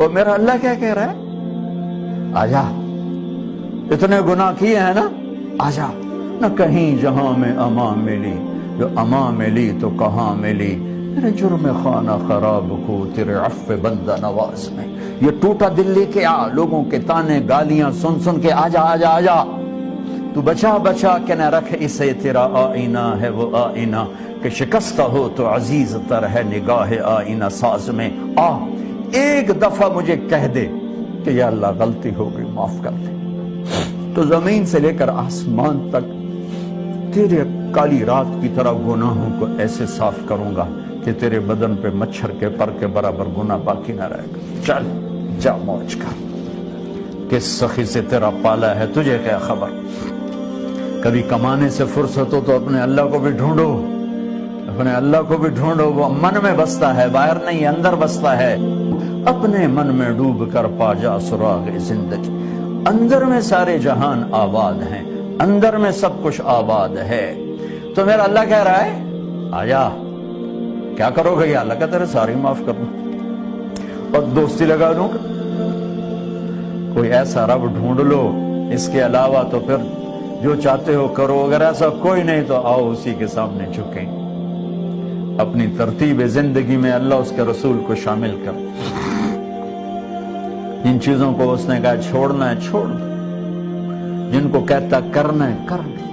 اور میرا اللہ کیا کہہ رہا ہے؟ آجا، اتنے گناہ کیے ہیں نا، آجا، نہ کہیں جہاں میں امان ملی، جو امان ملی تو کہاں ملی، میرے جرم خانہ خراب کو تیرے عفو بندہ نواز میں، یہ ٹوٹا دل لے کے آ، لوگوں کے تانے گالیاں سن سن کے آجا آجا آجا، تو بچا بچا کے نہ رکھ اسے، تیرا آئینہ ہے وہ آئینہ کہ شکستہ ہو تو عزیز تر ہے نگاہ آئینہ ساز میں، آ ایک دفعہ مجھے کہہ دے کہ یا اللہ غلطی ہو گئی معاف کر دے، تو زمین سے لے کر آسمان تک تیرے کالی رات کی طرح گناہوں کو ایسے صاف کروں گا کہ تیرے بدن پہ مچھر کے پر کے برابر گناہ باقی نہ رہے گا۔ چل جا موج کر، کس سخی سے تیرا پالا ہے تجھے کیا خبر۔ کبھی کمانے سے فرصت ہو تو اپنے اللہ کو بھی ڈھونڈو، اپنے اللہ کو بھی ڈھونڈو، وہ من میں بستا ہے، باہر نہیں اندر بستا ہے۔ اپنے من میں ڈوب کر پا جا سراغ زندگی، اندر میں سارے جہان آباد ہیں، اندر میں سب کچھ آباد ہے۔ تو میرا اللہ کہہ رہا ہے آجا، کیا کرو گے؟ یا اللہ کا تیرے ساری معاف کر دوں اور دوستی لگا دوں، کوئی ایسا رب ڈھونڈ لو، اس کے علاوہ تو پھر جو چاہتے ہو کرو، اگر ایسا کوئی نہیں تو آؤ اسی کے سامنے جھکیں، اپنی ترتیب زندگی میں اللہ اس کے رسول کو شامل کر۔ جن چیزوں کو اس نے کہا چھوڑنا ہے چھوڑ دو، جن کو کہتا کرنا ہے کر لو۔